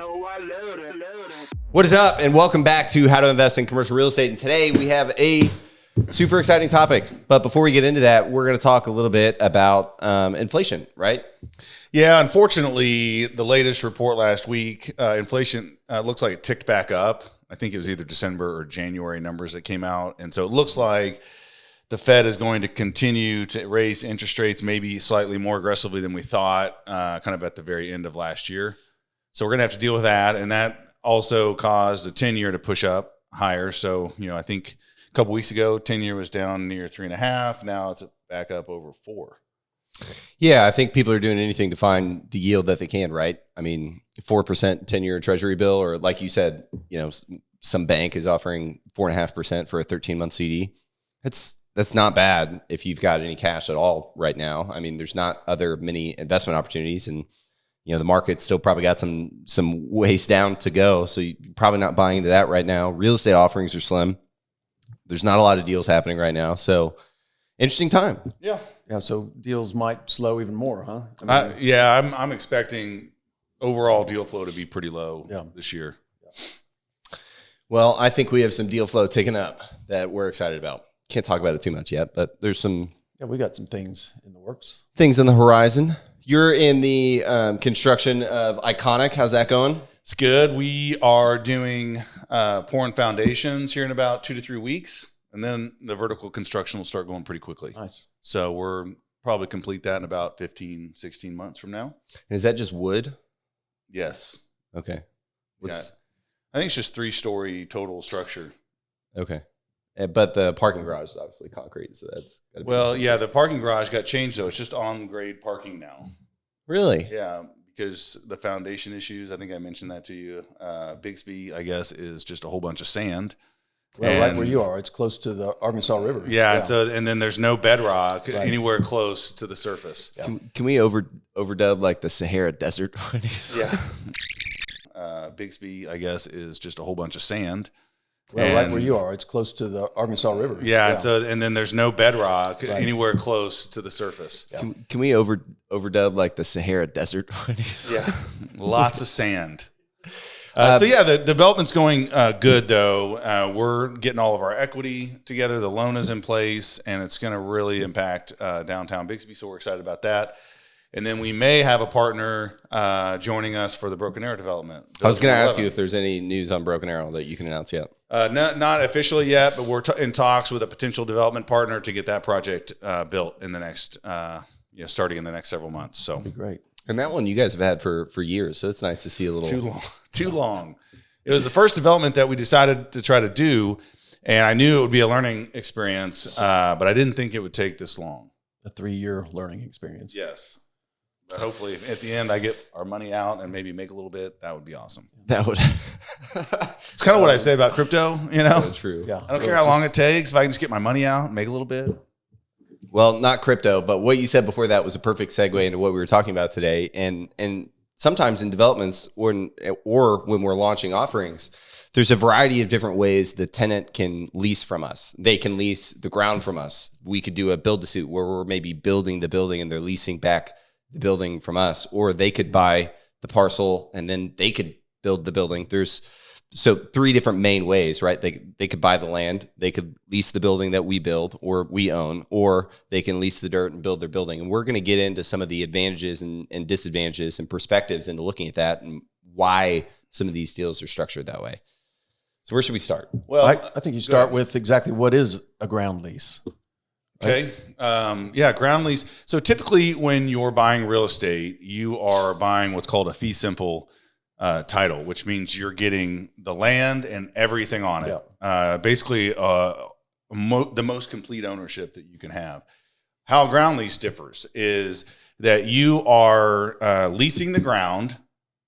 know I love it. What is up, and welcome back to How to Invest in Commercial Real Estate. And today we have a super exciting topic. But before we get into that, we're going to talk a little bit about inflation, right? Yeah, unfortunately, the latest report last week, inflation looks like it ticked back up. I think it was either December or January numbers that came out. And so it looks like the Fed is going to continue to raise interest rates maybe slightly more aggressively than we thought kind of at the very end of last year. So we're going to have to deal with that. And that also caused the 10-year to push up higher. So, I think a couple weeks ago, 10-year was down near 3.5. Now it's back up over 4. Yeah, I think people are doing anything to find the yield that they can, right? I mean, 4% 10-year treasury bill, or like you said, some bank is offering 4.5% for a 13-month CD. That's not bad if you've got any cash at all right now. I mean, there's not other many investment opportunities, and the market's still probably got some ways down to go. So you're probably not buying into that right now. Real estate offerings are slim. There's not a lot of deals happening right now. So interesting time. Yeah. So deals might slow even more, huh? I'm expecting overall deal flow to be pretty low this year. Yeah. Well, I think we have some deal flow taken up that we're excited about. Can't talk about it too much yet, but there's some. Yeah, we got some things in the works. Things in the horizon. You're in the construction of Iconic. How's that going? It's good. We are doing pouring foundations here in about 2 to 3 weeks, and then the vertical construction will start going pretty quickly. Nice. So we're probably complete that in about 15, 16 months from now. And is that just wood? Yes. Okay. I think it's just 3-story total structure. Okay. But the parking garage is obviously concrete, so that's gotta be the parking garage got changed, though. It's just on-grade parking now. Really? Yeah, because the foundation issues, I think I mentioned that to you. Bixby, I guess, is just a whole bunch of sand. Well, right where you are, it's close to the Arkansas River. Yeah. And then there's no bedrock anywhere close to the surface. Yeah. Can we overdub like the Sahara Desert? Yeah. Bixby, I guess, is just a whole bunch of sand. Well, right where you are, it's close to the Arkansas River. Yeah. And then there's no bedrock anywhere close to the surface. Yeah. Can we overdub like the Sahara Desert? Yeah. Lots of sand. The development's going good, though. We're getting all of our equity together. The loan is in place, and it's going to really impact downtown Bixby, so we're excited about that. And then we may have a partner joining us for the Broken Arrow development. I was going to ask you if there's any news on Broken Arrow that you can announce yet. Not officially yet, but we're in talks with a potential development partner to get that project built in the next, starting in the next several months. So that'd be great. And that one you guys have had for years, so it's nice to see a little too long. It was the first development that we decided to try to do, and I knew it would be a learning experience, but I didn't think it would take this long. A 3-year learning experience. Yes. But hopefully at the end I get our money out and maybe make a little bit. That would be awesome. That would. It's kind of what I say about crypto, So true. Yeah. I don't care how long it takes. If I can just get my money out and make a little bit. Well, not crypto, but what you said before that was a perfect segue into what we were talking about today. And sometimes in developments or when we're launching offerings, there's a variety of different ways the tenant can lease from us. They can lease the ground from us. We could do a build-to-suit where we're maybe building the building and they're leasing back the building from us, or they could buy the parcel and then they could build the building. There's 3 different main ways, right? They could buy the land, they could lease the building that we build or we own, or they can lease the dirt and build their building. And we're going to get into some of the advantages and disadvantages and perspectives into looking at that and why some of these deals are structured that way. So where should we start? Well, I think you start with exactly what is a ground lease. Okay. Ground lease. So typically when you're buying real estate, you are buying what's called a fee simple title, which means you're getting the land and everything on it. Yeah. Basically, the most complete ownership that you can have. How a ground lease differs is that you are leasing the ground,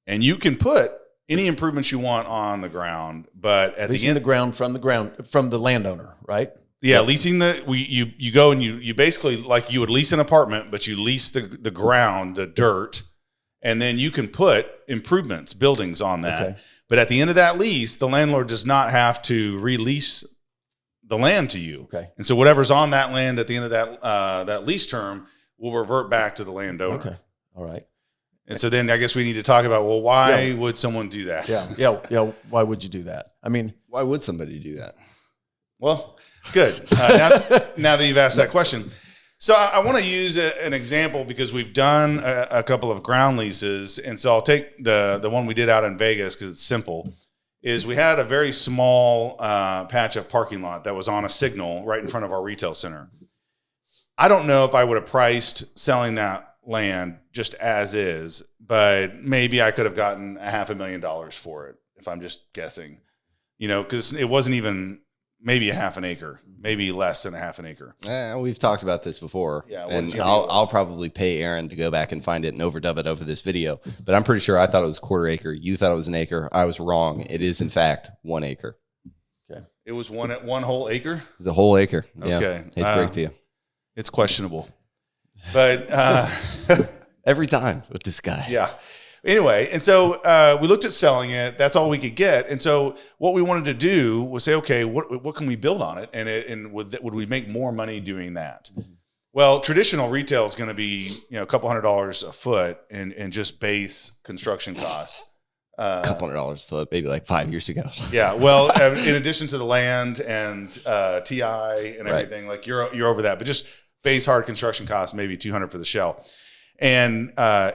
and you can put any improvements you want on the ground, but at leasing the ground from the landowner, right? Yeah, leasing you go and you basically, like you would lease an apartment, but you lease the ground, the dirt, and then you can put improvements, buildings on that. Okay. But at the end of that lease, the landlord does not have to release the land to you. Okay. And so whatever's on that land at the end of that lease term will revert back to the landowner. Okay. All right. And so then I guess we need to talk about, well, why would someone do that? Yeah. Why would you do that? I mean, Why would somebody do that? Well, good. Now that you've asked that question. So I want to use an example because we've done a couple of ground leases. And so I'll take the one we did out in Vegas because it's simple. Is we had a very small patch of parking lot that was on a signal right in front of our retail center. I don't know if I would have priced selling that land just as is, but maybe I could have gotten $500,000 for it if I'm just guessing, because it wasn't even maybe a half an acre, maybe less than a half an acre. We've talked about this before, and I'll probably pay Aaron to go back and find it and overdub it over this video, but I'm pretty sure I thought it was quarter acre. You thought it was an acre. I was wrong. It is in fact 1 acre. Okay. It was one whole acre? It's the whole acre. Yeah. Okay. Hate to break to you. It's questionable. But every time with this guy. Yeah. Anyway, and so we looked at selling it. That's all we could get. And so what we wanted to do was say, okay, what can we build on it? And would we make more money doing that? Well, traditional retail is going to be a couple $100 a foot and just base construction costs. A couple $100 a foot, maybe like 5 years ago. Yeah. Well, in addition to the land and TI and everything, like you're over that, but just base hard construction costs, maybe $200 for the shell. And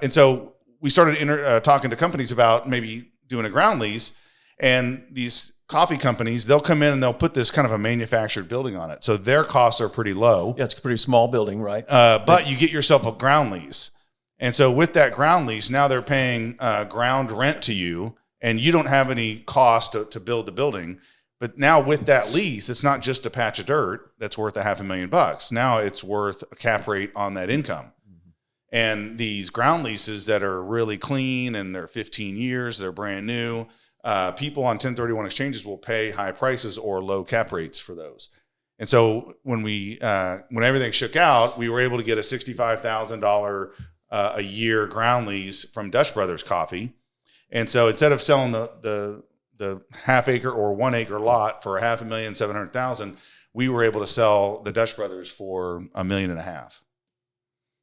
so we started talking to companies about maybe doing a ground lease, and these coffee companies, they'll come in and they'll put this kind of a manufactured building on it. So their costs are pretty low. Yeah, it's a pretty small building, right? But you get yourself a ground lease. And so with that ground lease, now they're paying ground rent to you, and you don't have any cost to build the building. But now with that lease, it's not just a patch of dirt that's worth $500,000. Now it's worth a cap rate on that income. And these ground leases that are really clean and they're 15 years, they're brand new, people on 1031 exchanges will pay high prices or low cap rates for those. And so when everything shook out, we were able to get a $65,000 a year ground lease from Dutch Brothers Coffee. And so instead of selling the half acre or 1 acre lot for $500,700,000, we were able to sell the Dutch Brothers for $1.5 million.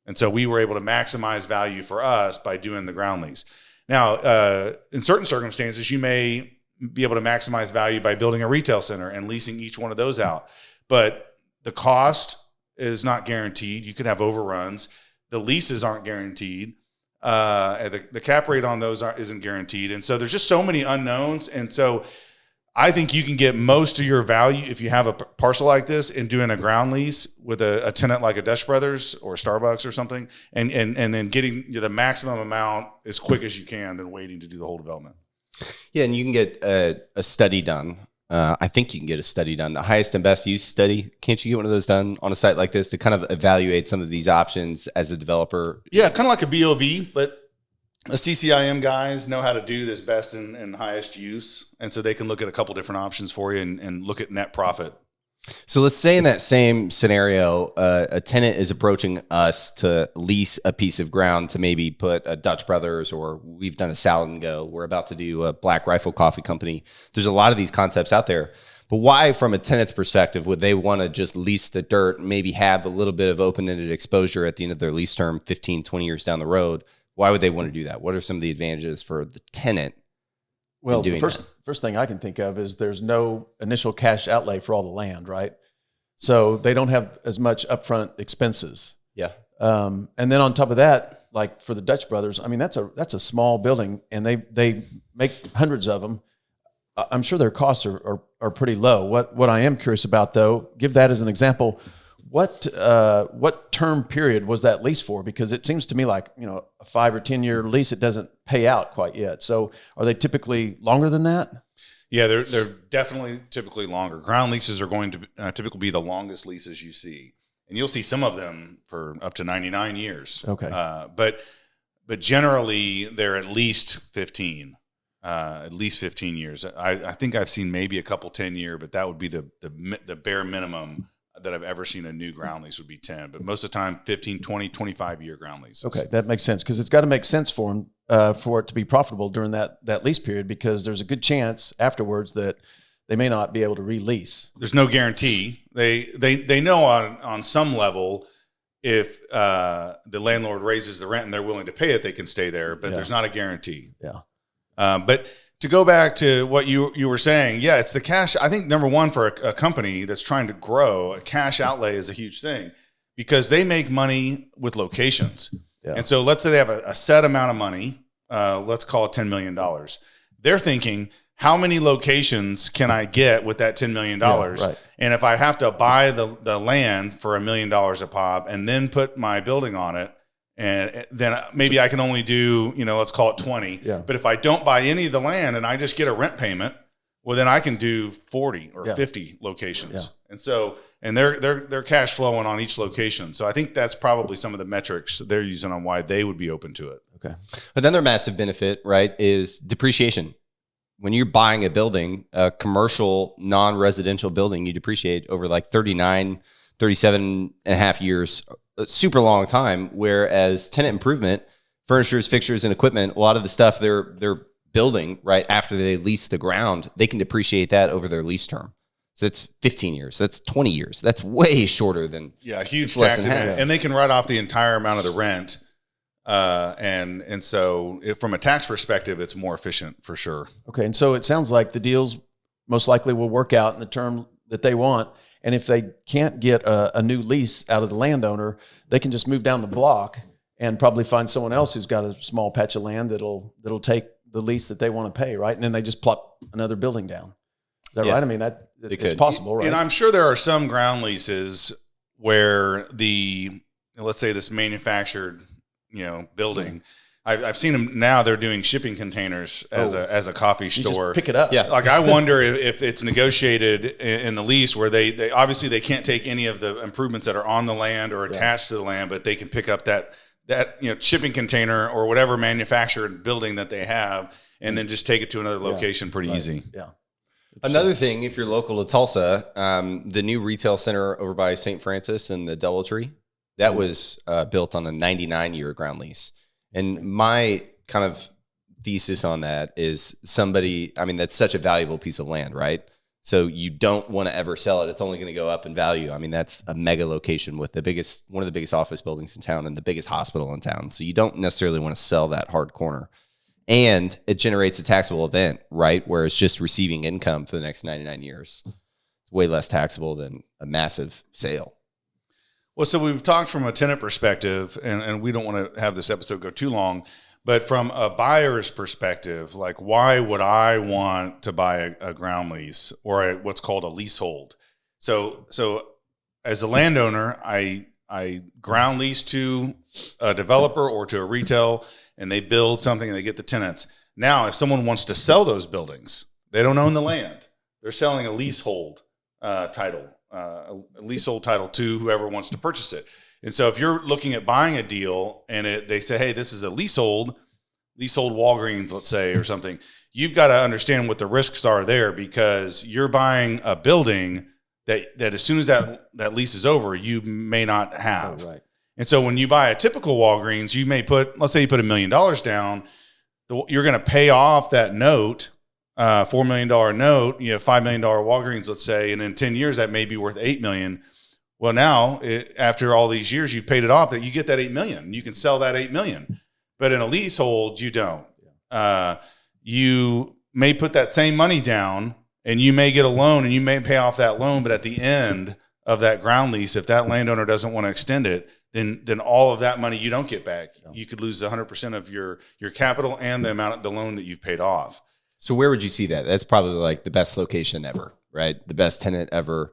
And so we were able to maximize value for us by doing the ground lease. Now, in certain circumstances, you may be able to maximize value by building a retail center and leasing each one of those out. But the cost is not guaranteed. You could have overruns. The leases aren't guaranteed. The cap rate on those isn't guaranteed. And so there's just so many unknowns. And so I think you can get most of your value if you have a parcel like this in doing a ground lease with a tenant like a Dutch Brothers or Starbucks or something, and then getting the maximum amount as quick as you can than waiting to do the whole development. Yeah, and you can get a study done. I think you can get a study done, the highest and best use study. Can't you get one of those done on a site like this to kind of evaluate some of these options as a developer? Yeah, kind of like a BOV, but the CCIM guys know how to do this best and highest use. And so they can look at a couple different options for you and look at net profit. So let's say in that same scenario, a tenant is approaching us to lease a piece of ground to maybe put a Dutch Brothers, or we've done a Salad and Go. We're about to do a Black Rifle Coffee Company. There's a lot of these concepts out there. But why, from a tenant's perspective, would they want to just lease the dirt, maybe have a little bit of open-ended exposure at the end of their lease term, 15, 20 years down the road? Why would they want to do that? What are some of the advantages for the tenant? Well, the first thing I can think of is there's no initial cash outlay for all the land, right? So they don't have as much upfront expenses. Yeah. And then on top of that, like for the Dutch Brothers, I mean, that's a small building, and they make hundreds of them. I'm sure their costs are pretty low. What I am curious about, though, give that as an example. What term period was that lease for? Because it seems to me like, a 5 or 10 year lease, it doesn't pay out quite yet. So are they typically longer than that? Yeah, they're definitely typically longer. Ground leases are going to typically be the longest leases you see, and you'll see some of them for up to 99 years. Okay, but generally they're at least 15. At least 15 years. I think I've seen maybe a couple 10-year, but that would be the bare minimum that I've ever seen a new ground lease would be 10, but most of the time 15, 20, 25-year ground leases. Okay, that makes sense, because it's got to make sense for them for it to be profitable during that lease period, because there's a good chance afterwards that they may not be able to release. There's no guarantee. They know on some level, if the landlord raises the rent and they're willing to pay it, they can stay there, but there's not a guarantee. Yeah. But to go back to what you were saying, yeah, it's the cash. I think number one for a company that's trying to grow, a cash outlay is a huge thing because they make money with locations. Yeah. And so let's say they have a set amount of money. Let's call it $10 million. They're thinking, how many locations can I get with that $10 million? Yeah, right. And if I have to buy the land for $1 million a pop and then put my building on it, and then maybe I can only do, let's call it 20. Yeah. But if I don't buy any of the land and I just get a rent payment, well, then I can do 40 or 50 locations. Yeah. And so, and they're cash flowing on each location. So I think that's probably some of the metrics they're using on why they would be open to it. Okay. Another massive benefit, right, is depreciation. When you're buying a building, a commercial, non-residential building, you depreciate over like 37 and a half years, a super long time. Whereas tenant improvement, furnitures, fixtures, and equipment, a lot of the stuff they're building right after they lease the ground, they can depreciate that over their lease term. So that's 15 years. That's 20 years. That's way shorter than a huge tax event. And they can write off the entire amount of the rent. And so from a tax perspective, it's more efficient for sure. Okay. And so it sounds like the deals most likely will work out in the term that they want. And if they can't get a new lease out of the landowner, they can just move down the block and probably find someone else who's got a small patch of land that'll take the lease that they want to pay. Right. And then they just plop another building down. Is that right? I mean, it's possible, right? And I'm sure there are some ground leases where let's say this manufactured, building. I've seen them now. They're doing shipping containers as a coffee store. Just pick it up. Yeah. Like I wonder if it's negotiated in the lease where they obviously they can't take any of the improvements that are on the land or attached to the land, but they can pick up that shipping container or whatever manufactured building that they have, and then just take it to another location pretty easy. Yeah. Another thing, if you're local to Tulsa, the new retail center over by St. Francis and the DoubleTree, that was built on a 99-year ground lease. And my kind of thesis on that is that's such a valuable piece of land, right? So you don't want to ever sell it. It's only going to go up in value. I mean, that's a mega location with one of the biggest office buildings in town and the biggest hospital in town. So you don't necessarily want to sell that hard corner. And it generates a taxable event, right? Where it's just receiving income for the next 99 years. It's way less taxable than a massive sale. Well, so we've talked from a tenant perspective, and we don't want to have this episode go too long, but from a buyer's perspective, like why would I want to buy a ground lease or what's called a leasehold? So as a landowner, I ground lease to a developer or to a retail, and they build something and they get the tenants. Now, if someone wants to sell those buildings, they don't own the land. They're selling a leasehold title. A leasehold title to whoever wants to purchase it. And so if you're looking at buying a deal and they say, hey, this is a leasehold Walgreens, let's say, or something, you've got to understand what the risks are there because you're buying a building that as soon as that lease is over, you may not have. Oh, right. And so when you buy a typical Walgreens, you may let's say you put $1 million down, you're going to pay off that note, $4 million note, $5 million Walgreens, let's say, and in 10 years, that may be worth $8 million. Well, now after all these years, you've paid it off that you get that $8 million. You can sell that $8 million, but in a leasehold, you don't. You may put that same money down and you may get a loan and you may pay off that loan. But at the end of that ground lease, if that landowner doesn't want to extend it, then all of that money you don't get back. Yeah. You could lose 100% of your capital and the amount of the loan that you've paid off. So where would you see that? That's probably like the best location ever, right? The best tenant ever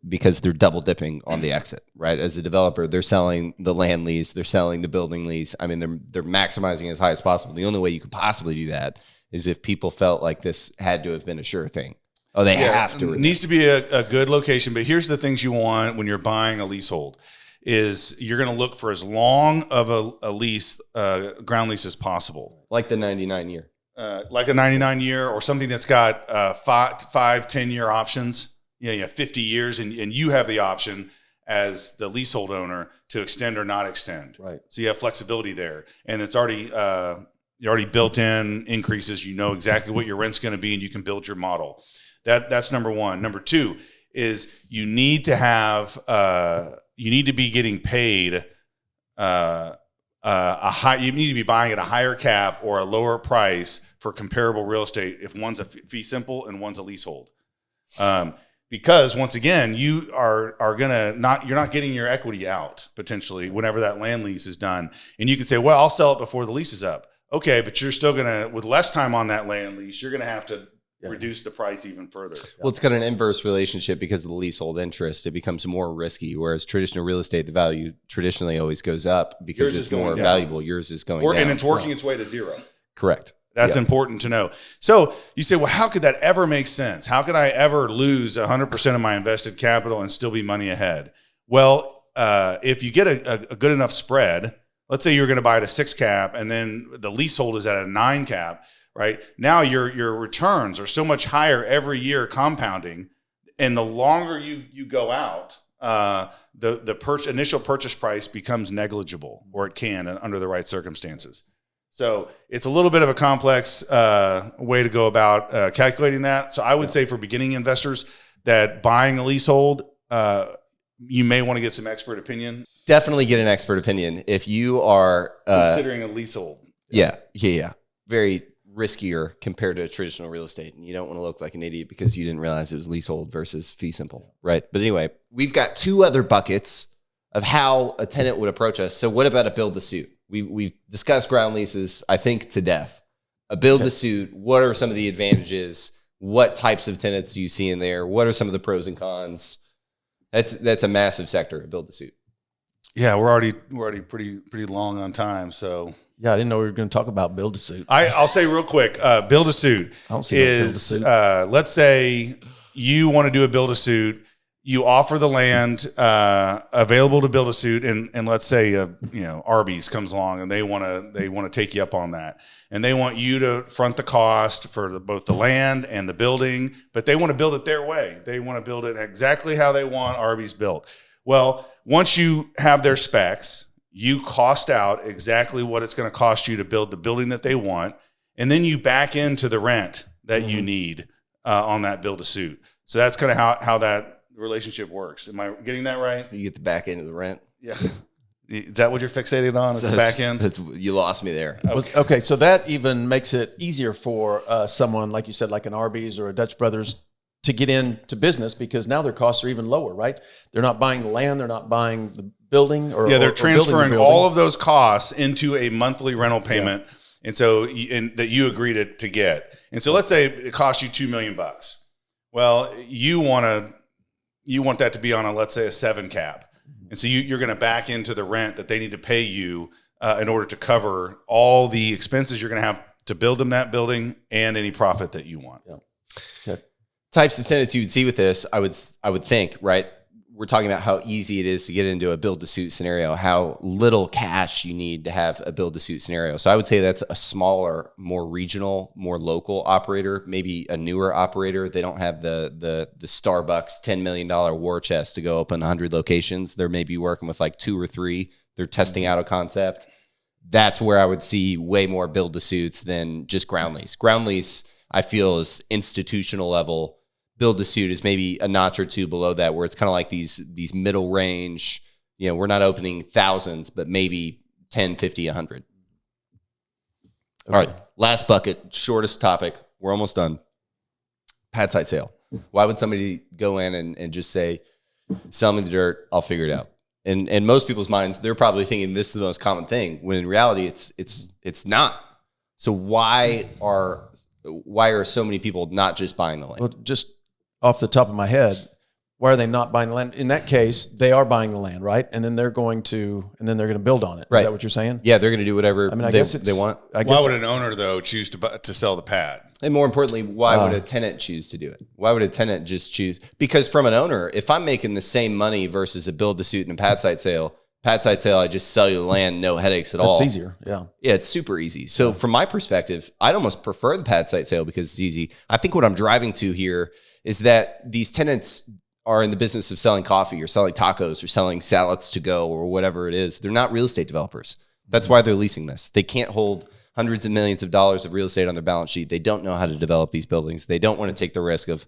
because they're double dipping on the exit, right? As a developer, they're selling the land lease, they're selling the building lease. I mean, they're maximizing as high as possible. The only way you could possibly do that is if people felt like this had to have been a sure thing. Oh, they have to. It needs to be a good location. But here's the things you want when you're buying a leasehold is you're going to look for as long of a lease, ground lease as possible. Like the 99 year. Like a 99 year or something that's got 5-10-year options. You have 50 years and you have the option as the leasehold owner to extend or not extend. Right. So you have flexibility there. And it's already you already built in increases. You know exactly what your rent's going to be and you can build your model. That's number one. Number two is you need to have you need to be getting paid you need to be buying at a higher cap or a lower price for comparable real estate if one's a fee simple and one's a leasehold. Because once again, you are you're not getting your equity out potentially whenever that land lease is done. And you could say, well, I'll sell it before the lease is up. Okay, but you're still with less time on that land lease, you're gonna have to reduce the price even further. Well, it's got an inverse relationship because of the leasehold interest. It becomes more risky, whereas traditional real estate, the value traditionally always goes up because it's more valuable. Yours is going down. And it's working its way to zero. Correct. That's important to know. So you say, well, how could that ever make sense? How could I ever lose 100% of my invested capital and still be money ahead? Well, if you get a good enough spread, let's say you're going to buy at a 6 cap and then the leasehold is at a 9 cap, right? Now your returns are so much higher every year compounding. And the longer you go out, the initial purchase price becomes negligible, or it can under the right circumstances. So it's a little bit of a complex way to go about calculating that. So I would say for beginning investors that buying a leasehold, you may want to get some expert opinion. Definitely get an expert opinion if you are considering a leasehold. Yeah. Very riskier compared to traditional real estate. And you don't want to look like an idiot because you didn't realize it was leasehold versus fee simple, right? But anyway, we've got 2 other buckets of how a tenant would approach us. So what about a build to suit? We've discussed ground leases, I think, to death. A build to suit, what are some of the advantages? What types of tenants do you see in there? What are some of the pros and cons? That's a massive sector, a build to suit. Yeah, we're already pretty long on time. So yeah, I didn't know we were going to talk about build to suit. I'll say real quick, build to suit is let's say you want to do a build to suit. You offer the land available to build a suit, and let's say Arby's comes along and they want to take you up on that, and they want you to front the cost for both the land and the building, but they want to build it their way. They want to build it exactly how they want Arby's built. Well, once you have their specs, you cost out exactly what it's going to cost you to build the building that they want, and then you back into the rent that you need on that build to suit. So that's kind of how that relationship works. Am I getting that right? You get the back end of the rent. Yeah. Is that what you're fixated on? Is the back end? You lost me there. Okay, so that even makes it easier for someone, like you said, like an Arby's or a Dutch Brothers, to get into business because now their costs are even lower, right? They're not buying the land, they're not buying the building, they're transferring all of those costs into a monthly rental payment, and so that you agree to get. And so let's say it costs you $2 million. Well, you want that to be on let's say a 7 cap. And so you're going to back into the rent that they need to pay you in order to cover all the expenses you're going to have to build them that building and any profit that you want. Yeah. Okay. Types of tenants you would see with this, I would think, right? We're talking about how easy it is to get into a build to suit scenario, how little cash you need to have a build to suit scenario. So I would say that's a smaller, more regional, more local operator, maybe a newer operator. They don't have the Starbucks $10 million war chest to go open 100 locations. They're maybe working with like 2 or 3. They're testing out a concept. That's where I would see way more build to suits than just ground lease. Ground lease, I feel, is institutional level. Build to suit is maybe a notch or 2 below that, where it's kind of like these middle range. We're not opening thousands, but maybe 10, 50, 100. Okay. All right, last bucket, shortest topic. We're almost done. Pad site sale. Why would somebody go in and just say, sell me the dirt, I'll figure it out? And in most people's minds, they're probably thinking this is the most common thing, when in reality, it's not. So why are so many people not just buying the land? Well, just off the top of my head, why are they not buying the land? In that case, they are buying the land, right? And then they're going to build on it. Right. Is that what you're saying? Yeah, they're going to do whatever I guess they want. Why would an owner, though, choose to sell the pad? And more importantly, why would a tenant choose to do it? Why would a tenant just choose? Because from an owner, if I'm making the same money versus a build to suit and a pad site sale, I just sell you the land, no headaches at all. That's easier, yeah. Yeah, it's super easy. So from my perspective, I'd almost prefer the pad site sale because it's easy. I think what I'm driving to here is that these tenants are in the business of selling coffee or selling tacos or selling salads to go or whatever it is. They're not real estate developers. That's why they're leasing this. They can't hold hundreds of millions of dollars of real estate on their balance sheet. They don't know how to develop these buildings. They don't want to take the risk of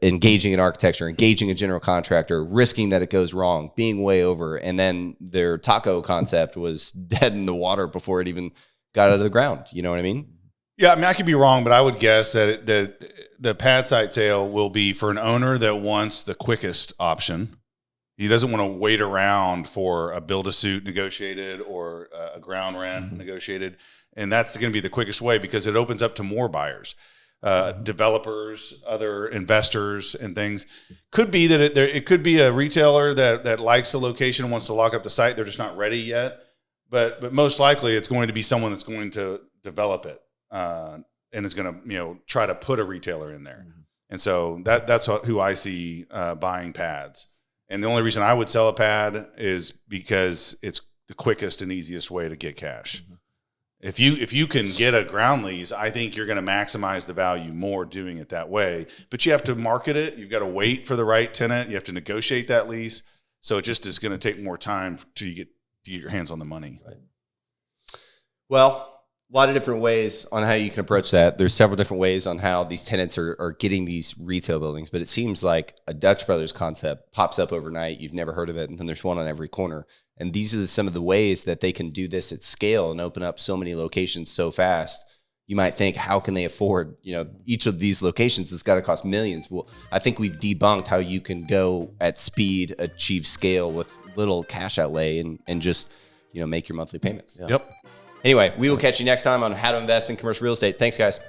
engaging an architecture, engaging a general contractor, risking that it goes wrong, being way over. And then their taco concept was dead in the water before it even got out of the ground. You know what I mean? Yeah, I mean, I could be wrong, but I would guess that the pad site sale will be for an owner that wants the quickest option. He doesn't want to wait around for a build-to-suit negotiated or a ground rent negotiated. And that's going to be the quickest way because it opens up to more buyers, developers, other investors and things. Could be that it could be a retailer that likes the location and wants to lock up the site. They're just not ready yet. But most likely it's going to be someone that's going to develop it and is going to try to put a retailer in there. And so that's who I see buying pads. And the only reason I would sell a pad is because it's the quickest and easiest way to get cash. If you can get a ground lease, I think you're going to maximize the value more doing it that way. But you have to market it. You've got to wait for the right tenant. You have to negotiate that lease. So it just is going to take more time till you get your hands on the money. Right. Well, a lot of different ways on how you can approach that. There's several different ways on how these tenants are getting these retail buildings, but it seems like a Dutch Brothers concept pops up overnight. You've never heard of it, and then there's one on every corner. And these are some of the ways that they can do this at scale and open up so many locations so fast. You might think, how can they afford, each of these locations? It's got to cost millions. Well, I think we've debunked how you can go at speed, achieve scale with little cash outlay and just, make your monthly payments. Yep. Anyway, we will catch you next time on how to invest in commercial real estate. Thanks, guys.